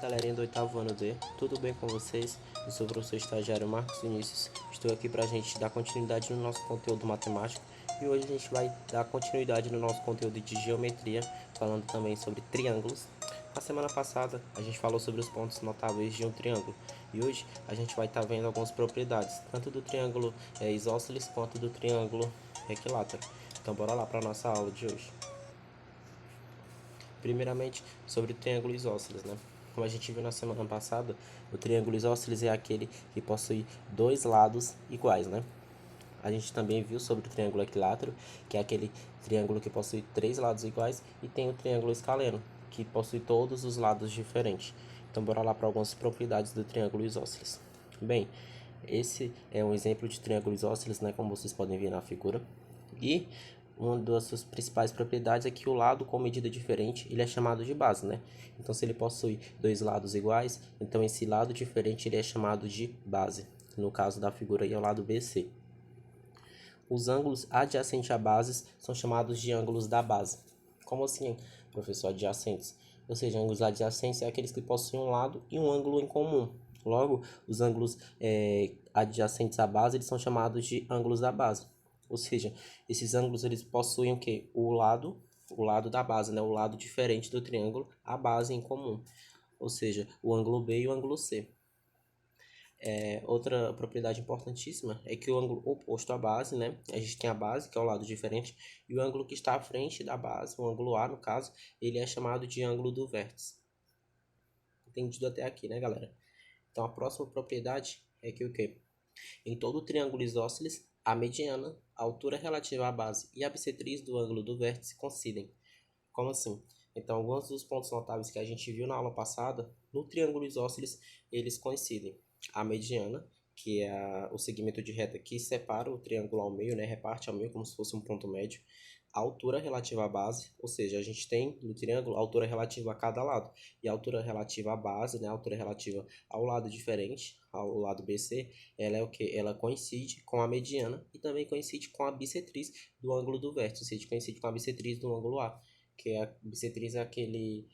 galerinha do oitavo ano D, tudo bem com vocês? Eu sou o professor estagiário Marcos Vinícius, estou aqui para a gente dar continuidade no nosso conteúdo matemático e hoje a gente vai dar continuidade no nosso conteúdo de geometria, falando também sobre triângulos. Na semana passada a gente falou sobre os pontos notáveis de um triângulo e hoje a gente vai estar vendo algumas propriedades, tanto do triângulo isósceles quanto do triângulo equilátero. Então bora lá para a nossa aula de hoje. Primeiramente, sobre o triângulo isósceles, né? Como a gente viu na semana passada, o triângulo isósceles é aquele que possui dois lados iguais, né? A gente também viu sobre o triângulo equilátero, que é aquele triângulo que possui três lados iguais, e tem o triângulo escaleno, que possui todos os lados diferentes. Então, bora lá para algumas propriedades do triângulo isósceles. Bem, esse é um exemplo de triângulo isósceles, né? Como vocês podem ver na figura. E uma das suas principais propriedades é que o lado com medida diferente ele é chamado de base, né? Então, se ele possui dois lados iguais, então esse lado diferente ele é chamado de base. No caso da figura aí é o lado BC. Os ângulos adjacentes a bases são chamados de ângulos da base. Como assim, professor, adjacentes? Ou seja, ângulos adjacentes é aqueles que possuem um lado e um ângulo em comum. Logo, os ângulos adjacentes à base eles são chamados de ângulos da base. Ou seja, esses ângulos eles possuem o quê? O lado da base, né? O lado diferente do triângulo, a base em comum. Ou seja, o ângulo B e o ângulo C. Outra propriedade importantíssima é que o ângulo oposto à base, né? A gente tem a base, que é o lado diferente, e o ângulo que está à frente da base, o ângulo A, no caso, ele é chamado de ângulo do vértice. Entendido até aqui, né, galera? Então, a próxima propriedade é que o quê? Em todo triângulo isósceles, a mediana, a altura relativa à base e a bissetriz do ângulo do vértice coincidem. Como assim? Então, alguns dos pontos notáveis que a gente viu na aula passada, no triângulo isósceles, eles coincidem. A mediana, que é o segmento de reta que separa o triângulo ao meio, né, reparte ao meio como se fosse um ponto médio. A altura relativa à base, ou seja, a gente tem no triângulo a altura relativa a cada lado. E a altura relativa à base, né, a altura relativa ao lado diferente, ao lado BC, ela é o que? Ela coincide com a mediana e também coincide com a bissetriz do ângulo do vértice, ou seja, coincide com a bissetriz do ângulo A, que a bissetriz é aquele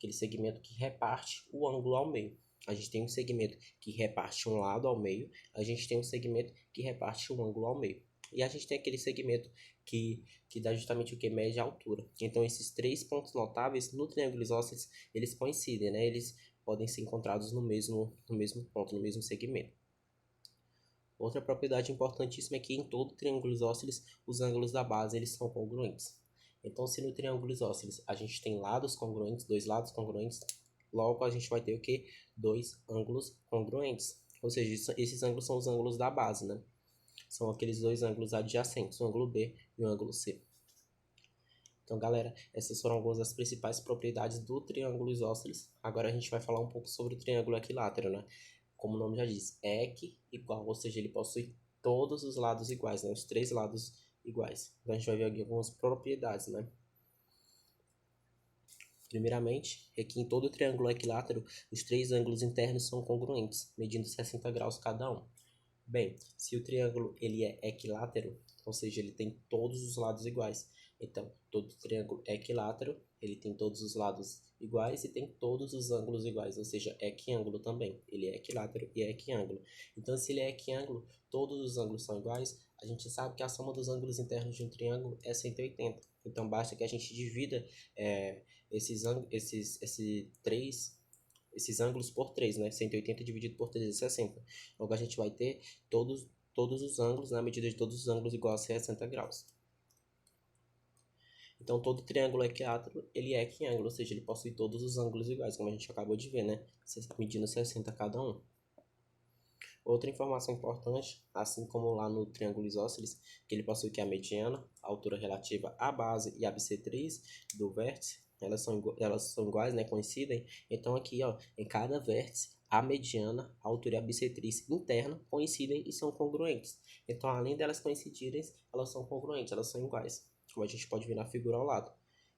segmento que reparte o ângulo ao meio. A gente tem um segmento que reparte um lado ao meio, a gente tem um segmento que reparte o ângulo ao meio. E a gente tem aquele segmento que dá justamente o que mede a altura. Então, esses três pontos notáveis no triângulo isósceles, eles coincidem, né? Eles podem ser encontrados no mesmo ponto, no mesmo segmento. Outra propriedade importantíssima é que em todo triângulo isósceles, os ângulos da base eles são congruentes. Então, se no triângulo isósceles a gente tem lados congruentes, dois lados congruentes, logo a gente vai ter o que? Dois ângulos congruentes. Ou seja, esses ângulos são os ângulos da base, né? São aqueles dois ângulos adjacentes, o ângulo B e o ângulo C. Então, galera, essas foram algumas das principais propriedades do triângulo isósceles. Agora a gente vai falar um pouco sobre o triângulo equilátero, né? Como o nome já diz, equi igual, ou seja, ele possui todos os lados iguais, né? Os três lados iguais. Então, a gente vai ver aqui algumas propriedades, né? Primeiramente, é que em todo triângulo equilátero, os três ângulos internos são congruentes, medindo 60 graus cada um. Bem, se o triângulo ele é equilátero, ou seja, ele tem todos os lados iguais. Então, todo triângulo equilátero, ele tem todos os lados iguais e tem todos os ângulos iguais, ou seja, equiângulo também. Ele é equilátero e é equiângulo. Então, se ele é equiângulo, todos os ângulos são iguais, a gente sabe que a soma dos ângulos internos de um triângulo é 180. Então, basta que a gente divida esses ângulos por 3, né? 180 dividido por 3 é 60. Logo, a gente vai ter todos os ângulos, na medida de todos os ângulos igual a 60 graus. Então, todo triângulo equilátero, ele é equiângulo, ou seja, ele possui todos os ângulos iguais, como a gente acabou de ver, né? Medindo 60 cada um. Outra informação importante, assim como lá no triângulo isósceles, que ele possui que a mediana, a altura relativa à base e a bissetriz do vértice, elas são iguais, né, coincidem. Então aqui, ó, em cada vértice, a mediana, a altura e a bissetriz interna coincidem e são congruentes. Então, além delas coincidirem, elas são congruentes, elas são iguais, como a gente pode ver na figura ao lado.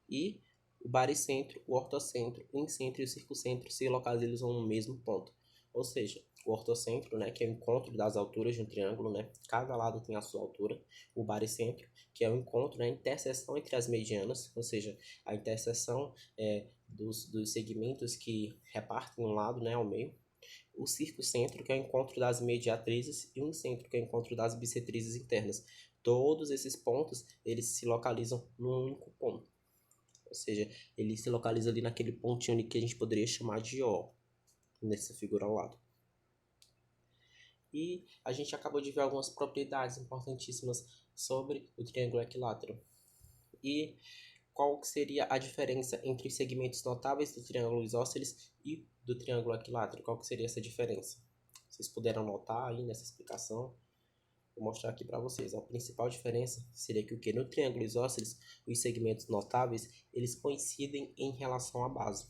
E o baricentro, o ortocentro, o incentro e o circuncentro se localizam no mesmo ponto. Ou seja, o ortocentro, né, que é o encontro das alturas de um triângulo, né? Cada lado tem a sua altura. O baricentro, que é o encontro, né, a interseção entre as medianas, ou seja, a interseção dos segmentos que repartem um lado, né, ao meio. O circuncentro, que é o encontro das mediatrizes, e o incentro, que é o encontro das bissetrizes internas. Todos esses pontos, eles se localizam num único ponto. Ou seja, ele se localiza ali naquele pontinho ali que a gente poderia chamar de O, nessa figura ao lado. E a gente acabou de ver algumas propriedades importantíssimas sobre o triângulo equilátero. E qual que seria a diferença entre os segmentos notáveis do triângulo isósceles e do triângulo equilátero? Qual que seria essa diferença? Vocês puderam notar aí nessa explicação? Vou mostrar aqui para vocês. A principal diferença seria que no triângulo isósceles, os segmentos notáveis, eles coincidem em relação à base.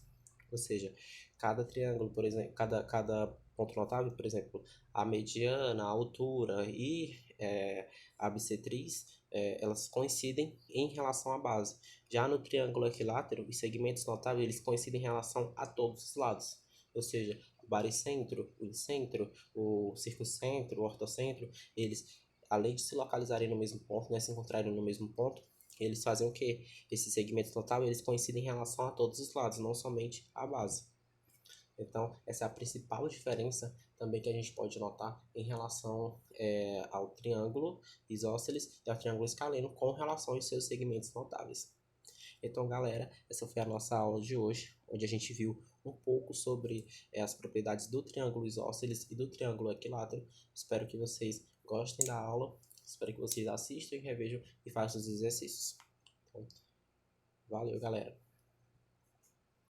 Ou seja, cada triângulo, por exemplo, cada ponto notável, por exemplo, a mediana, a altura e a bissetriz, elas coincidem em relação à base. Já no triângulo equilátero, os segmentos notáveis, eles coincidem em relação a todos os lados. Ou seja, o baricentro, o incentro, o circuncentro, o ortocentro, eles, além de se localizarem no mesmo ponto, né, se encontrarem no mesmo ponto, eles fazem o quê? Esses segmentos notáveis, eles coincidem em relação a todos os lados, não somente a base. Então, essa é a principal diferença também que a gente pode notar em relação ao triângulo isósceles e ao triângulo escaleno com relação aos seus segmentos notáveis. Então, galera, essa foi a nossa aula de hoje, onde a gente viu um pouco sobre as propriedades do triângulo isósceles e do triângulo equilátero. Espero que vocês gostem da aula, espero que vocês assistam e revejam e façam os exercícios. Então, valeu, galera!